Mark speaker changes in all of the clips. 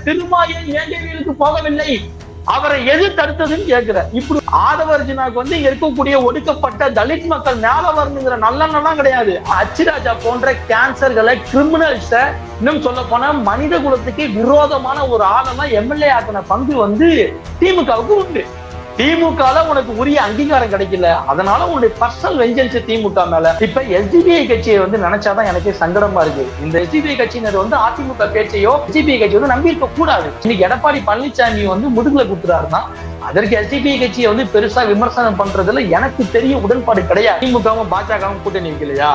Speaker 1: திருமாயன் வேண்டியவர்களுக்கு போகவில்லை, அவரை எது தடுத்ததுன்னு கேட்கிற. இப்படி ஆதவர்ஜுனாக்கு வந்து இங்க இருக்கக்கூடிய ஒடுக்கப்பட்ட தலித் மக்கள் மேல வரணுங்கிற நல்லெண்ணம் கிடையாது. அச்சிராஜா போன்ற கேன்சர்களை, கிரிமினல்ஸ, இன்னும் சொல்ல போனா மனித குலத்துக்கு விரோதமான ஒரு ஆளெல்லாம் எம்எல்ஏ ஆக்கின பங்கு வந்து திமுகவுக்கு உண்டு. திமுகல உனக்கு உரிய அங்கீகாரம் கிடைக்கல, அதனால உன்னுடைய பர்சனல் வெஞ்சன்ஸ் திமுக மேல. இப்ப எஸ்டிபிஐ கட்சியை வந்து நினைச்சாதான் எனக்கே சங்கடமா இருக்கு. இந்த எஸ்டிபிஐ கட்சியினர் வந்து அதிமுக பேச்சையோ எஸ்டிபிஐ கட்சி வந்து நம்பி இருக்க கூடாது. இன்னைக்கு எடப்பாடி பழனிசாமி வந்து முதுகுல குத்துறாருன்னா அதற்கு எஸ்டிபிஐ கட்சியை வந்து பெருசா விமர்சனம் பண்றதுல எனக்கு தெரிய உடன்பாடு கிடையாது. திமுகவும் பாஜகவும் கூட்டணி நிக்கலையா,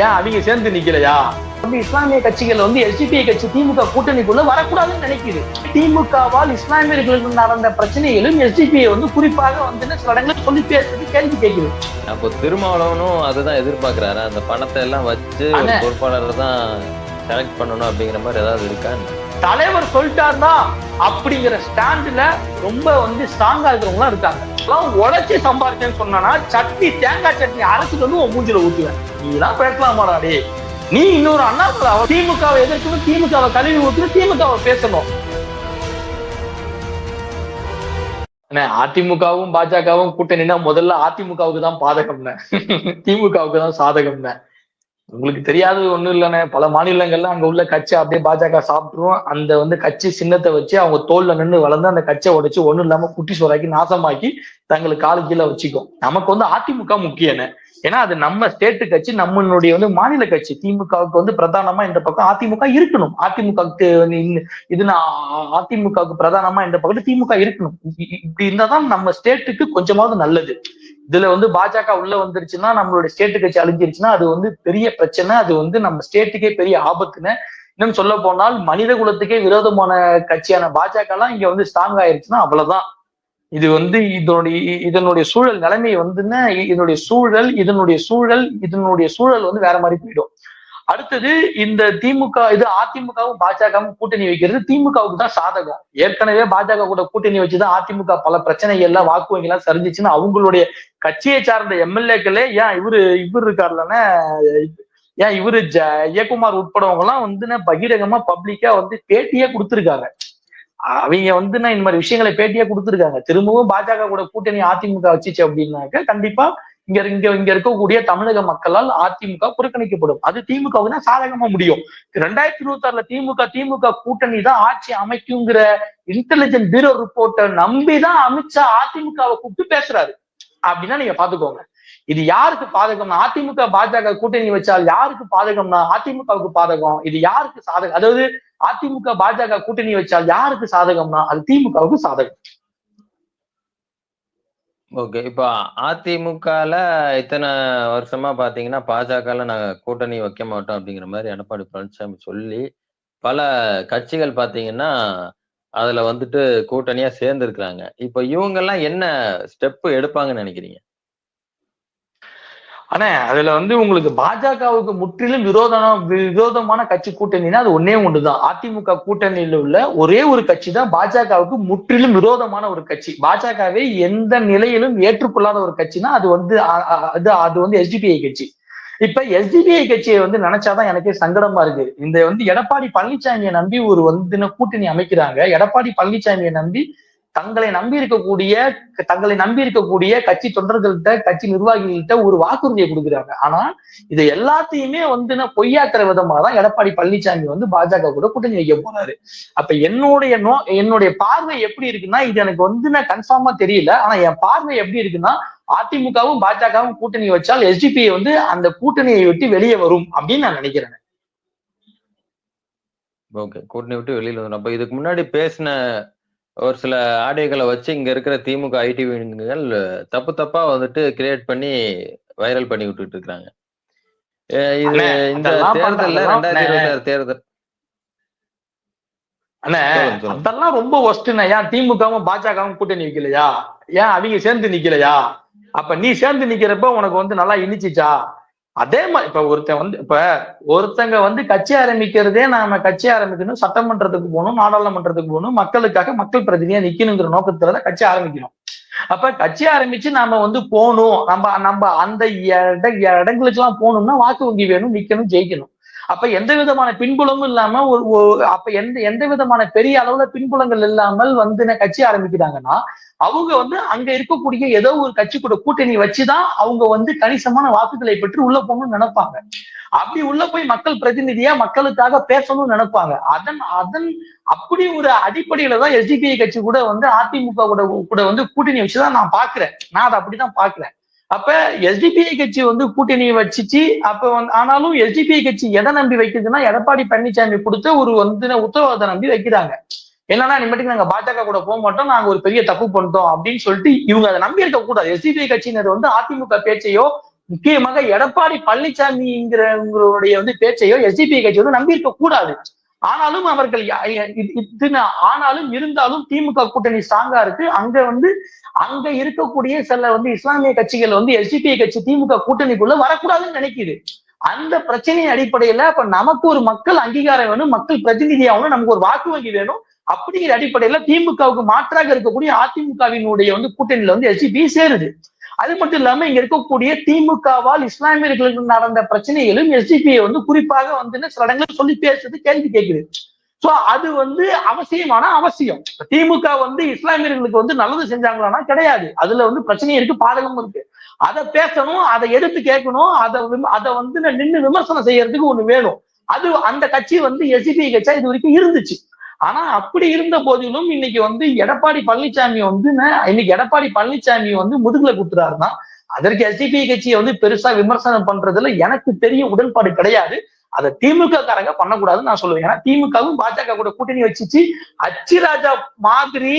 Speaker 1: ஏன் அவங்க சேர்ந்து நிக்கலையா? இஸ்லாமிய கட்சிகள் வந்து எஸ்டிபிஐ கட்சி திமுக கூட்டணிக்குள்ள வரக்கூடாதுன்னு நினைக்குது. திமுகவால் இஸ்லாமியர்களுக்கு நடந்த பிரச்சனைகளும் எஸ்டிபிஐ வந்து குறிப்பாக வந்து சில இடங்களில் சொல்லி பேசுறது கேள்வி கேட்குது.
Speaker 2: அப்போ திருமாவளவனும் அதுதான் எதிர்பார்க்கிறாரு, அந்த பணத்தை எல்லாம் வச்சு பொறுப்பாளர் தான் செலக்ட் பண்ணணும் அப்படிங்கிற மாதிரி ஏதாவது இருக்கா?
Speaker 1: தலைவர் சொல்லிட்டாருன்னா அப்படிங்கிற ஸ்டாண்ட்ல ரொம்ப வந்து ஸ்ட்ராங்கா இருக்கிறவங்க இருக்காங்க. உழைச்சி சம்பாதிச்சேன்னு சொன்னா சட்னி, தேங்காய் சட்னி அரைச்சிட்டு வந்து உன் மூஞ்சில ஊத்துவேன். நீ எல்லாம் பேசலாமாடா டே? நீ இன்னொரு அண்ணாமலை திமுகவை எதிர்க்கணும், திமுகவை கழுவி ஊற்றணும், திமுகவை பேசணும். அதிமுகவும் பாஜகவும் கூட்டணினா முதல்ல அதிமுகவுக்கு தான் பாதகம்னு, திமுகவுக்கு தான் சாதகம்னு. உங்களுக்கு தெரியாதது ஒண்ணும் இல்லைன்னு, பல மாநிலங்கள்ல அங்க உள்ள கட்சி அப்படியே பாஜக சாப்பிட்டுரும். அந்த வந்து கட்சி சின்னத்தை வச்சு அவங்க தோல்ல நின்று வளர்ந்து அந்த கட்சியை உடைச்சு ஒண்ணும் இல்லாம குட்டி சோறாக்கி நாசமாக்கி தங்களுக்கு காலு கீழே வச்சுக்கும். நமக்கு வந்து அதிமுக முக்கியன்னு, ஏன்னா அது நம்ம ஸ்டேட்டு கட்சி, நம்மளுடைய வந்து மாநில கட்சி. திமுகவுக்கு வந்து பிரதானமா இந்த பக்கம் அதிமுக இருக்கணும். அதிமுகவுக்கு இது அதிமுகவுக்கு பிரதானமா இந்த பக்கம் திமுக இருக்கணும். இப்படி இருந்தாதான் நம்ம ஸ்டேட்டுக்கு கொஞ்சமாவது நல்லது. இதுல வந்து பாஜக உள்ள வந்துருச்சுன்னா, நம்மளுடைய ஸ்டேட்டு கட்சி அழிஞ்சிருச்சுன்னா அது வந்து பெரிய பிரச்சனை. அது வந்து நம்ம ஸ்டேட்டுக்கே பெரிய ஆபத்துன்னு. இன்னும் சொல்ல போனால் மனித குலத்துக்கே விரோதமான கட்சியான பாஜக எல்லாம் இங்க வந்து ஸ்ட்ராங் ஆயிருச்சுன்னா அவ்வளவுதான். இது வந்து இதனுடைய சூழல் நிலைமை வந்துன்னா இதனுடைய சூழல் வந்து வேற மாதிரி போயிடும். அடுத்தது இந்த திமுக இது அதிமுகவும் பாஜகவும் கூட்டணி வைக்கிறது திமுகவுக்கு தான் சாதகம். ஏற்கனவே பாஜக கூட கூட்டணி வச்சுதான் அதிமுக பல பிரச்சனைகள்லாம் வாக்கு வங்கி எல்லாம் சரிஞ்சிச்சுன்னு அவங்களுடைய கட்சியை சார்ந்த எம்எல்ஏக்களே ஏன் இவரு இருக்காருலன்னா, ஏன் இவரு ஜெயக்குமார் உட்படவங்க எல்லாம் வந்து பகிரங்கமா பப்ளிக்கா வந்து பேட்டியே கொடுத்துருக்காங்க. அவங்க வந்து இந்த மாதிரி விஷயங்களை பேட்டியா கொடுத்துருக்காங்க. திரும்பவும் பாஜக கூட கூட்டணி அதிமுக வச்சுச்சு அப்படின்னாக்க கண்டிப்பா இங்க இருக்கக்கூடிய தமிழக மக்களால் அதிமுக புறக்கணிக்கப்படும். அது திமுகவுக்கு தான் சாதகமா முடியும். 2026 திமுக கூட்டணி தான் ஆட்சி அமைக்குங்கிற இன்டெலிஜென்ட் பியூரோ ரிப்போர்ட்டை நம்பிதான் அமித்ஷா அதிமுகவை கூப்பிட்டு பேசுறாரு. அப்படின்னா நீங்க பாத்துக்கோங்க, இது யாருக்கு பாதகம்னா அதிமுக பாஜக கூட்டணி வச்சால் யாருக்கு பாதகம்னா அதிமுகவுக்கு பாதகம். இது யாருக்கு சாதகம்? அதாவது அதிமுக பாஜக கூட்டணி வச்சால் யாருக்கு சாதகம்னா அது திமுகவுக்கு சாதகம்.
Speaker 2: ஓகே, இப்ப அதிமுகல இத்தனை வருஷமா பாத்தீங்கன்னா பாஜகல நாங்க கூட்டணி வைக்க மாட்டோம் அப்படிங்கிற மாதிரி எடப்பாடி பழனிசாமி சொல்லி பல கட்சிகள் பாத்தீங்கன்னா அதுல வந்துட்டு கூட்டணியா சேர்ந்து இருக்கிறாங்க. இப்ப இவங்க எல்லாம் என்ன ஸ்டெப் எடுப்பாங்கன்னு நினைக்கிறீங்க?
Speaker 1: ஆனா அதுல வந்து உங்களுக்கு பாஜகவுக்கு முற்றிலும் விரோதமான கட்சி கூட்டணினா அது ஒன்னே ஒண்ணுதான். அதிமுக கூட்டணியில உள்ள ஒரே ஒரு கட்சி தான் பாஜகவுக்கு முற்றிலும் விரோதமான ஒரு கட்சி. பாஜகவை எந்த நிலையிலும் ஏற்றுக்கொள்ளாத ஒரு கட்சினா அது வந்து எஸ்டிபிஐ கட்சி. இப்ப எஸ்டிபிஐ கட்சியை வந்து நினைச்சாதான் எனக்கே சங்கடமா இருக்கு. இந்த வந்து எடப்பாடி பழனிசாமியை நம்பி ஒரு வந்து கூட்டணி அமைக்கிறாங்க. எடப்பாடி பழனிசாமியை நம்பி தங்களை நம்பி இருக்கக்கூடிய கட்சி தொண்டர்கள்ட்ட, கட்சி நிர்வாகிகள்கிட்ட ஒரு வாக்குறுதியை கொடுக்குறாங்க. ஆனா இதை எல்லாத்தையுமே வந்து பொய்யாக்குற விதமா தான் எடப்பாடி பழனிசாமி வந்து பாஜக கூட கூட்டணி வைக்க போறாரு. அப்ப என்னுடைய பார்வை எப்படி இருக்குன்னா, இது எனக்கு வந்து கன்ஃபார்மா தெரியல. ஆனா என் பார்வை எப்படி இருக்குன்னா, அதிமுகவும் பாஜகவும் கூட்டணி வச்சால் எஸ்டிபிஐ வந்து அந்த கூட்டணியை விட்டு வெளியே வரும் அப்படின்னு நான் நினைக்கிறேன்.
Speaker 2: ஓகே, கூட்டணி விட்டு வெளியில வரும். அப்ப இதுக்கு முன்னாடி பேசின ஒரு சில ஆடியோக்களை வச்சு இங்க இருக்கிற திமுக ஐடி விங்குகள் தப்பா வந்துட்டு கிரியேட் பண்ணி வைரல் பண்ணி விட்டுட்டு இருக்காங்க. இது இந்த தேர்தல்ல 2026 தேர்தல்
Speaker 1: அதெல்லாம் ரொம்ப ஒஸ்ட்னா. ஏன் திமுகவும் பாஜகவும் கூட்டணி வைக்கலையா? ஏன் அவங்க சேர்ந்து நிக்கலையா? அப்ப நீ சேர்ந்து நிக்கிறப்ப உனக்கு வந்து நல்லா இனிச்சிச்சா? அதே மாதிரி இப்ப ஒருத்தங்க வந்து கட்சி ஆரம்பிக்கிறதே நாம கட்சி ஆரம்பிக்கணும், சட்டமன்றத்துக்கு போகணும், நாடாளுமன்றத்துக்கு போகணும், மக்களுக்காக மக்கள் பிரதிநிதியா நிக்கணுங்கிற நோக்கத்துலதான் கட்சி ஆரம்பிக்கணும். அப்ப கட்சி ஆரம்பிச்சு நாம வந்து போகணும், நம்ம அந்த இடங்களுக்கு எல்லாம் போகணும்னா வாக்கு வங்கி வேணும், நிக்கணும், ஜெயிக்கணும். அப்ப எந்த விதமான பின்புலமும் இல்லாம அப்ப எந்த விதமான பெரிய அளவுல பின்புலங்கள் இல்லாமல் வந்து கட்சி ஆரம்பிக்கிறாங்கன்னா அவங்க வந்து அங்க இருக்கக்கூடிய ஏதோ ஒரு கட்சி கூட கூட்டணி வச்சுதான் அவங்க வந்து கணிசமான வாக்குகளை பெற்று உள்ள போகணும்னு நினைப்பாங்க. அப்படி உள்ள போய் மக்கள் பிரதிநிதியா மக்களுக்காக பேசணும்னு நினைப்பாங்க. அதன் அப்படி ஒரு அடிப்படையில தான் எஸ்டிபிஐ கட்சி கூட வந்து அதிமுக கூட வந்து கூட்டணி வச்சுதான் நான் பாக்குறேன். நான் அதை அப்படிதான் பாக்குறேன். அப்ப எஸ்டிபிஐ கட்சி வந்து கூட்டணி வச்சுச்சு. அப்ப ஆனாலும் எஸ்டிபிஐ கட்சி எதை நம்பி வைக்குதுன்னா எடப்பாடி பழனிசாமி கொடுத்த ஒரு வந்து உத்தரவாதத்தை நம்பி வைக்கிறாங்க. என்னன்னா இனிமேட்டுக்கு நாங்க பாஜக கூட போக மாட்டோம், நாங்க ஒரு பெரிய தப்பு பண்ணிட்டோம் அப்படின்னு சொல்லிட்டு இவங்க அதை நம்பி இருக்க கூடாது. எஸ்டிபிஐ கட்சியினர் வந்து அதிமுக பேச்சையோ முக்கியமாக எடப்பாடி பழனிசாமிங்கிறவருடைய வந்து பேச்சையோ எஸ்டிபிஐ கட்சி வந்து நம்பி இருக்க கூடாது. ஆனாலும் அவர்கள் ஆனாலும் இருந்தாலும் திமுக கூட்டணி ஸ்ட்ராங்கா இருக்கு. அங்க இருக்கக்கூடிய சில வந்து இஸ்லாமிய கட்சிகள் வந்து எஸ்டிபிஐ கட்சி திமுக கூட்டணிக்குள்ள வரக்கூடாதுன்னு நினைக்குது. அந்த பிரச்சனையின் அடிப்படையில அப்ப நமக்கு ஒரு மக்கள் அங்கீகாரம் வேணும், மக்கள் பிரதிநிதியாகணும், நமக்கு ஒரு வாக்கு வங்கி வேணும். அப்படிங்கிற அடிப்படையில திமுகவுக்கு மாற்றாக இருக்கக்கூடிய அதிமுகவினுடைய வந்து கூட்டணியில வந்து எஸ்டிபிஐ சேருது. அது மட்டும் இல்லாம இங்க இருக்கக்கூடிய திமுகவால் இஸ்லாமியர்களுக்கு நடந்த பிரச்சனைகளும் எஸ்டிபிஐ வந்து குறிப்பாக வந்து சில இடங்களில் சொல்லி பேசுறது, கேள்வி கேட்குது. சோ அது வந்து அவசியம். திமுக வந்து இஸ்லாமியர்களுக்கு வந்து நல்லது செஞ்சாங்களான்னா கிடையாது. அதுல வந்து பிரச்சனையும் இருக்கு, பாதகமும் இருக்கு. அதை பேசணும், அதை எடுத்து கேட்கணும், அதை வந்து நின்று விமர்சனம் செய்யறதுக்கு ஒண்ணு வேணும். அந்த கட்சி வந்து எஸ்டிபிஐ கட்சியா இது வரைக்கும் இருந்துச்சு. ஆனா அப்படி இருந்த போதிலும் இன்னைக்கு வந்து எடப்பாடி பழனிசாமி வந்து முதுகுல குத்துறாருன்னா அதற்கு எஸ்டிபிஐ கட்சியை வந்து பெருசா விமர்சனம் பண்றதுல எனக்கு தெரிய உடன்பாடு கிடையாது. அதை திமுக காரங்க பண்ணக்கூடாதுன்னு நான் சொல்லுவேன். ஏன்னா திமுகவும் பாஜக கூட கூட்டணி வச்சுச்சு. அச்சிராஜா மாதிரி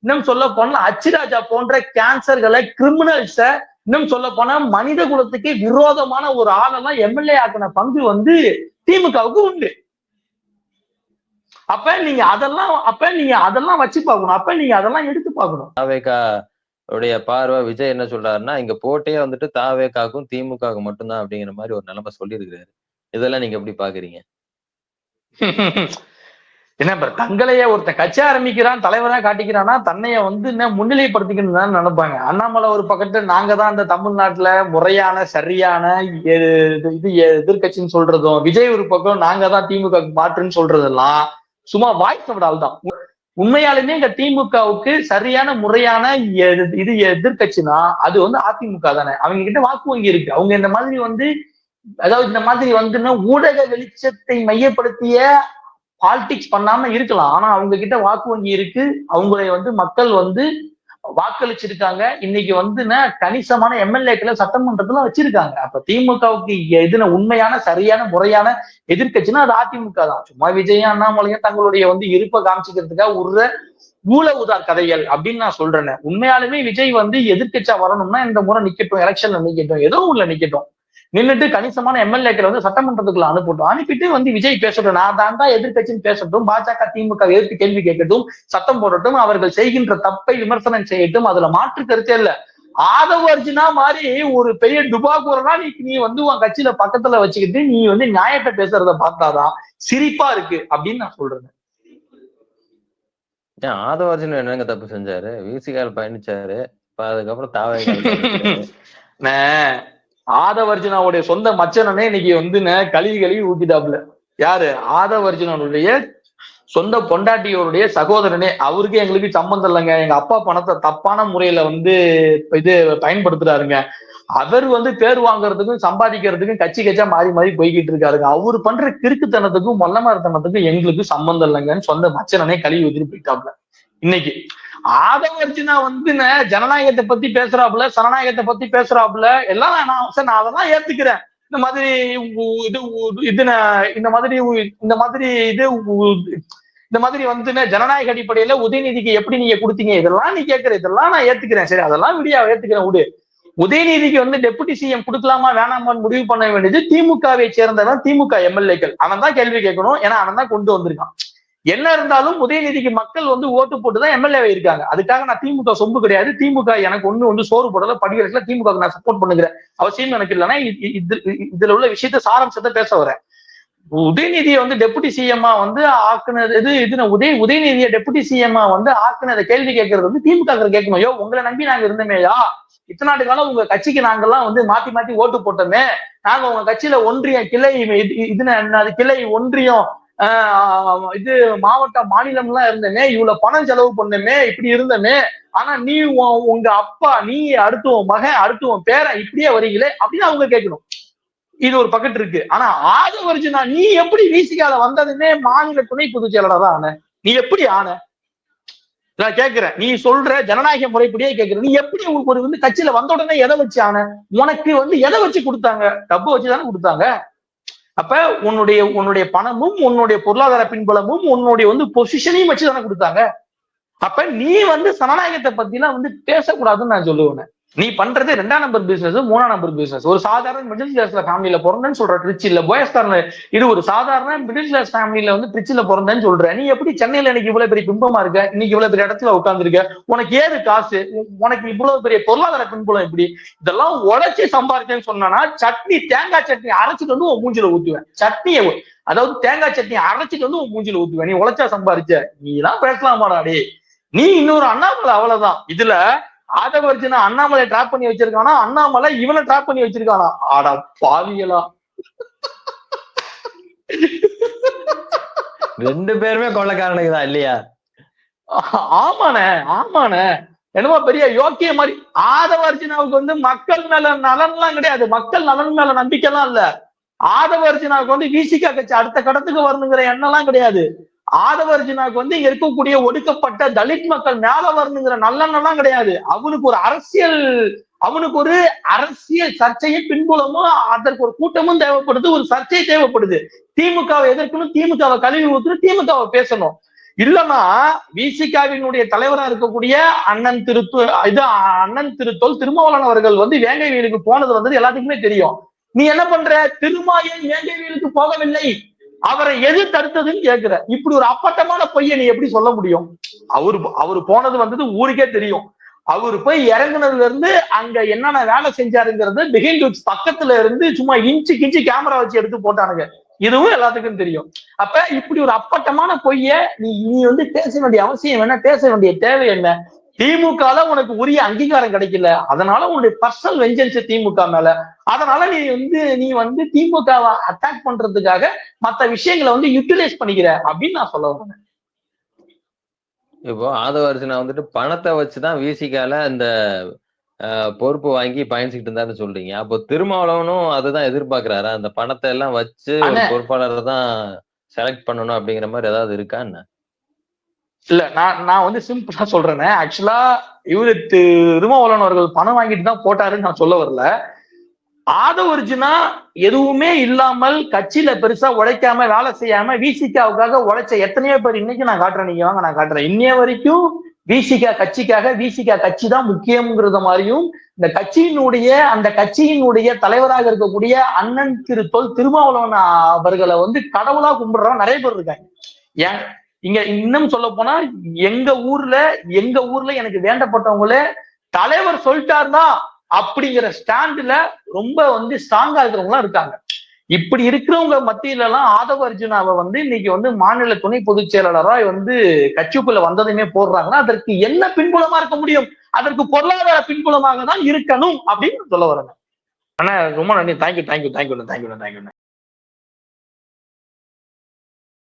Speaker 1: இன்னும் சொல்ல போனா அச்சிராஜா போன்ற கேன்சர்களை, கிரிமினல்ஸ, இன்னும் சொல்ல போனா மனித குலத்துக்கு விரோதமான ஒரு ஆளெல்லாம் எம்எல்ஏ ஆக்கின பங்கு வந்து திமுகவுக்கு உண்டு. அப்ப நீங்க அதெல்லாம் வச்சு பார்க்கணும். அப்ப நீங்க அதெல்லாம் எடுத்து பார்க்கணும்.
Speaker 2: தாவேகா உடைய பார்வை விஜய் என்ன சொல்றாருன்னா, இங்க போட்டே வந்துட்டு தாவேகாக்கும் திமுகவுக்கு மட்டும்தான் அப்படிங்கிற மாதிரி ஒரு நிலைமை சொல்லியிருக்கிறாரு. இதெல்லாம் நீங்க எப்படி பாக்குறீங்க?
Speaker 1: என்ன தங்களையே ஒருத்தன் கட்சி ஆரம்பிக்கிறான், தலைவரா காட்டிக்கிறான்னா தன்னைய வந்து என்ன முன்னிலைப்படுத்திக்கணும்னு தான் நினைப்பாங்க. அண்ணாமலை ஒரு பக்கத்துல நாங்க தான் இந்த தமிழ்நாட்டுல முறையான சரியான இது எதிர்கட்சின்னு சொல்றதும், விஜய் ஒரு பக்கம் நாங்க தான் திமுக மாற்றுன்னு சொல்றதெல்லாம் சும்மா வாய்ஸ் விடால் தான். உண்மையாலுமே இங்க திமுகவுக்கு சரியான முறையான இது எதிர்கட்சினா அது வந்து அதிமுக தானே. அவங்க கிட்ட வாக்கு வங்கி இருக்கு. அவங்க இந்த மாதிரி வந்து அதாவது இந்த மாதிரி வந்து ஊடக வெளிச்சத்தை மையப்படுத்திய பாலிடிக்ஸ் பண்ணாம இருக்கலாம். ஆனா அவங்க கிட்ட வாக்கு வங்கி இருக்கு. அவங்களை வந்து மக்கள் வந்து வாக்களிச்சிருக்காங்க. இன்னைக்கு வந்து கணிசமான எம்எல்ஏக்களை சட்டமன்றத்துல வச்சிருக்காங்க. அப்ப திமுகவுக்கு எதுன உண்மையான சரியான முறையான எதிர்கட்சின்னா அது அதிமுக தான். சும்மா விஜயும் அண்ணாமலையும் தங்களுடைய வந்து இருப்பை காமிச்சிக்கிறதுக்காக ஊழ உதார் கதைகள் அப்படின்னு நான் சொல்றேன். உண்மையாலுமே விஜய் வந்து எதிர்கட்சியா வரணும்னா இந்த முறை நிக்கட்டும், எலெக்ஷன்ல நிக்கட்டும், ஏதோ உள்ள நிக்கட்டும், நின்றுட்டு கணிசமான எம்எல்ஏக்களை வந்து சட்டமன்றத்துக்குள்ள அனுப்பிட்டு வந்து விஜய் பேசட்டும், நான் தான் எதிர்கட்சின்னு பேசட்டும், பாஜக திமுக எதிர்த்து கேள்வி கேட்கட்டும், சட்டம் போடட்டும், அவர்கள் செய்கின்ற தப்பை விமர்சனம் செய்யட்டும், அதுல மாற்று கருத்தே இல்ல. ஆதவ அர்ஜுனா மாதிரி ஒரு பெரிய டுபாக்கூரனா நீ வந்து உன் கட்சியில பக்கத்துல வச்சுக்கிட்டு நீ வந்து நியாயத்தை பேசுறத பார்த்தாதான் சிரிப்பா இருக்கு அப்படின்னு நான் சொல்றேன்.
Speaker 2: ஆதவ அர்ஜுனா என்னங்க தப்பு செஞ்சாரு? விசிகால் பயணிச்சாரு, அதுக்கப்புறம் தாவே
Speaker 1: ஆதவர்ஜுனாவுடைய சொந்த மச்சனனே இன்னைக்கு வந்து கழுவி ஊத்திட்டாப்ல. யாரு? ஆதவர்ஜுனாவுடைய சொந்த பொண்டாட்டியோருடைய சகோதரனே. அவருக்கு எங்களுக்கு சம்பந்தம் இல்லைங்க, எங்க அப்பா பணத்தை தப்பான முறையில வந்து இது பயன்படுத்துறாருங்க, அவர் வந்து பேர் வாங்குறதுக்கும் சம்பாதிக்கிறதுக்கும் கட்சியா மாறி போய்கிட்டு இருக்காருங்க, அவரு பண்ற கிறுக்குத்தனத்துக்கும் மொல்லமாரத்தனத்துக்கும் எங்களுக்கு சம்பந்தம் இல்லைங்கன்னு சொந்த மச்சனனே கழுவி ஊத்திட்டு போயிட்டாப்ல. இன்னைக்கு ஆதவர்ஜுனா வந்து ஜனநாயகத்தை பத்தி பேசுறாப்புல, சனநாயகத்தை பத்தி பேசுறாப்புல, எல்லாம் நான் அதெல்லாம் ஏத்துக்கிறேன். இந்த மாதிரி வந்து ஜனநாயக அடிப்படையில உதயநிதிக்கு எப்படி நீங்க கொடுத்தீங்க, இதெல்லாம் நீ கேட்கிற, இதெல்லாம் நான் ஏத்துக்கிறேன். சரி, அதெல்லாம் ஏத்துக்கிறேன், விடு. உதயநிதிக்கு வந்து டெபுட்டி சிஎம் கொடுக்கலாமா வேணாமான்னு முடிவு பண்ண வேண்டியது திமுகவை சேர்ந்தவன், திமுக எம்எல்ஏக்கள். அவன் தான் கேள்வி கேட்கணும். ஏன்னா அவன் தான் கொண்டு வந்திருக்கான். என்ன இருந்தாலும் உதயநிதிக்கு மக்கள் வந்து ஓட்டு போட்டுதான் எம்எல்ஏ இருக்காங்க. அதுக்காக நான் திமுக சொம்பு கிடையாது. திமுக எனக்கு ஒண்ணு சோறு போடல, படிக்கிறதுல திமுக நான் சப்போர்ட் பண்ணுகிறேன் அவசியம் எனக்கு இல்லைன்னா இதுல உள்ள விஷயத்த சாராம்சத்தை பேச வரேன். உதயநிதியை வந்து டெபுட்டி சிஎம்மா வந்து ஆக்குனது உதயநிதியை டெபுட்டி சிஎம்மா வந்து ஆக்குனதை கேள்வி கேட்கறது வந்து திமுக கேட்கணும். யோ, உங்களை நம்பி நாங்க இருந்தோமேயா, இத்தனை நாட்டு காலம் உங்க கட்சிக்கு நாங்கெல்லாம் வந்து மாத்தி மாத்தி ஓட்டு போட்டோமே, நாங்க உங்க கட்சியில ஒன்றிய கிளை இது கிளை ஒன்றியம் இது மாவட்டம் மாநிலம் எல்லாம் இருந்தமே, இவ்வளவு பணம் செலவு பண்ணமே, இப்படி இருந்தமே, ஆனா நீ உங்க அப்பா, நீ அடுத்து உன் மகன், அடுத்து உன் பேரன் இப்படியே வரீங்களே அப்படின்னு அவங்க கேட்கணும். இது ஒரு பக்கெட் இருக்கு. ஆனா ஆதவர்ஜுனா நீ எப்படி விசிகால வந்ததுமே மாநில துணை பொதுச் செயலாளர் ஆன? நீ எப்படி ஆன? நான் கேட்கிறேன், நீ சொல்ற ஜனநாயக முறைப்படியே கேட்கிற, நீ எப்படி உங்களுக்கு ஒரு வந்து கட்சியில வந்த உடனே எதை வச்சு ஆன? உனக்கு வந்து எதை வச்சு கொடுத்தாங்க? டப்பு வச்சுதானே கொடுத்தாங்க. அப்ப உன்னுடைய பணமும் உன்னுடைய பொருளாதார பின்புலமும் உன்னுடைய வந்து பொசிஷனையும் வச்சுதானே கொடுத்தாங்க. அப்ப நீ வந்து சனநாயகத்தை பத்தி எல்லாம் வந்து பேசக்கூடாதுன்னு நான் சொல்லுவேன். நீ பண்றது 2ஆம் நம்பர் பிசினஸ், 3ஆம் நம்பர் பிசினஸ். ஒரு சாதாரண மிடில் கிளாஸ் ஃபேமிலியில பிறந்தேன்னு சொல்ற ட்ரிச்சில போயஸ்கார்ல, இது ஒரு சாதாரண மிடில் கிளாஸ் ஃபேமிலியில வந்து ட்ரிச்சில பிறந்தேன்னு சொல்ற. நீ எப்படி சென்னையில இன்னைக்கு இவ்வளவு பெரிய பிம்பமா இருக்க, இன்னைக்கு இவ்வளவு பெரிய இடத்துல உட்கார்ந்துருக்க, உனக்கு ஏது காசு, உனக்கு இவ்வளவு பெரிய பொருளாதார பின்புலம் எப்படி? இதெல்லாம் உழைச்சி சம்பாதிச்சேன்னு சொன்னா சட்னி, தேங்காய் சட்னி அரைச்சிட்டு வந்து உன் மூஞ்சில ஊத்துவேன். சட்னியை, அதாவது தேங்காய் சட்னி அரைச்சிட்டு வந்து உன் மூஞ்சில ஊத்துவேன். நீ உழைச்சா சம்பாதிச்ச, நீ எல்லாம் பேசலாமாடா டே? நீ இன்னொரு அண்ணாமலை அவ்வளவுதான். இதுல ஆதவர்ஜுனா அண்ணாமலை டிராப் பண்ணி வச்சிருக்கானா, அண்ணாமலை இவனை டிராப் பண்ணி வச்சிருக்கானா? ஆடா பாவியலா.
Speaker 2: ரெண்டு பேருமே கொள்ளக்காரனுக்கு தான் இல்லையா?
Speaker 1: ஆமாண்ணே, ஆமாண்ணே. என்னமோ பெரிய யோக்கிய மாதிரி. ஆதவர்ஜுனாவுக்கு வந்து மக்கள் மேல நலன்லாம் கிடையாது, மக்கள் நலன் மேல நம்பிக்கை எல்லாம் இல்ல. ஆதவர்ஜுனாவுக்கு வந்து விசிகா கட்சி அடுத்த கடத்துக்கு வரணுங்கிற எண்ணம்லாம் கிடையாது. ஆதவர்ஜுனாவுக்கு வந்து இங்க இருக்கக்கூடிய ஒடுக்கப்பட்ட தலித் மக்கள் மேல வரணுங்கிற நல்லெண்ணம் கிடையாது. அவனுக்கு ஒரு அரசியல் சர்ச்சையும் பின்புலமும், அதற்கு ஒரு கூட்டமும் தேவைப்படுது, ஒரு சர்ச்சை தேவைப்படுது. திமுகவை எதிர்க்கணும், திமுகவை கழுவி ஊற்றணும், திமுகவை பேசணும். இல்லைன்னா விசிகாவினுடைய தலைவராக இருக்கக்கூடிய அண்ணன் திருத்தோல் திருமாவளவன் அவர்கள் வந்து வேங்கை வீலுக்கு போனது வந்து எல்லாத்துக்குமே தெரியும். நீ என்ன பண்ற? திருமாயன் வேங்கை வீலுக்கு போகவில்லை, அவரை எது தடுத்ததுன்னு கேட்கிற. இப்படி ஒரு அப்பட்டமான பொய்யை நீ எப்படி சொல்ல முடியும்? அவரு போனது வந்தது ஊருக்கே தெரியும். அவரு போய் இறங்குனதுல இருந்து அங்க என்னென்ன வேலை செஞ்சாருங்கிறது பிஹைண்ட் லுக்ஸ் பக்கத்துல இருந்து சும்மா இன்ச்சு கிஞ்சி கேமரா வச்சு எடுத்து போட்டானுங்க. இதுவும் எல்லாத்துக்கும் தெரியும். அப்ப இப்படி ஒரு அப்பட்டமான பொய்ய நீ வந்து பேச வேண்டிய அவசியம் என்ன? பேச வேண்டிய தேவை என்ன? திமுகல உனக்கு உரிய அங்கீகாரம் கிடைக்கல, அதனால உன்னுடைய பர்சனல் வெஞ்சன்ஸ் திமுக மேல, அதனால நீ வந்து திமுகவை அட்டாக் பண்றதுக்காக மத்த விஷயங்களை வந்து யூட்டிலைஸ் பண்ணிக்கிற அப்படின்னு நான் சொல்ல வரேன்.
Speaker 2: இப்போ ஆதவர்ஜுனா வந்துட்டு பணத்தை வச்சுதான் விசிகால இந்த பொறுப்பு வாங்கி பயணிச்சுட்டு இருந்தாருன்னு சொல்றீங்க. அப்போ திருமாவளவனும் அதுதான் எதிர்பார்க்கிறாரா? அந்த பணத்தை எல்லாம் வச்சு ஒரு பொறுப்பாளரை தான் செலக்ட் பண்ணணும் அப்படிங்கிற மாதிரி ஏதாவது இருக்கா என்ன?
Speaker 1: இல்ல, நான் வந்து சிம்பிளா சொல்றேன். ஆக்சுவலா இவரு திருமாவளவன் அவர்கள் பணம் வாங்கிட்டு தான் போட்டாருன்னு நான் சொல்ல வரல. ஆதவர்ஜுனா எதுவுமே இல்லாமல் கட்சியில பெருசா உழைக்காம வேலை செய்யாம விசிகாவுக்காக உழைச்ச எத்தனையோ பேர் இன்னைக்கு நான் காட்டுறேன். நீங்க வாங்க நான் காட்டுறேன். இன்னைய வரைக்கும் விசிகா கட்சிக்காக விசிகா கட்சி தான் முக்கியம்ங்கிறத மாதிரியும், இந்த கட்சியினுடைய தலைவராக இருக்கக்கூடிய அண்ணன் திருத்தோல் திருமாவளவன் அவர்களை வந்து கடவுளா கும்பிடுறவங்க நிறைய பேர் இருக்காங்க. ஏன் இங்க இன்னும் சொல்ல போனா எங்க ஊர்ல எனக்கு வேண்டப்பட்டவங்களே தலைவர் சொல்லிட்டாருன்னா அப்படிங்கிற ஸ்டாண்டுல ரொம்ப வந்து ஸ்ட்ராங்கா இருக்கிறவங்க இருக்காங்க. இப்படி இருக்கிறவங்க மத்தியில எல்லாம் ஆதவர்ஜுனாவை வந்து இன்னைக்கு வந்து மாநில துணை பொதுச் செயலாளரா வந்து கட்சிக்குள்ள வந்ததுமே போடுறாங்கன்னா அதற்கு என்ன பின்புலமா இருக்க முடியும்? அதற்கு பொருளாதார பின்புலமாக தான் இருக்கணும் அப்படின்னு சொல்ல வரேன். ஆனா ரொம்ப நன்றி. தேங்க்யூ.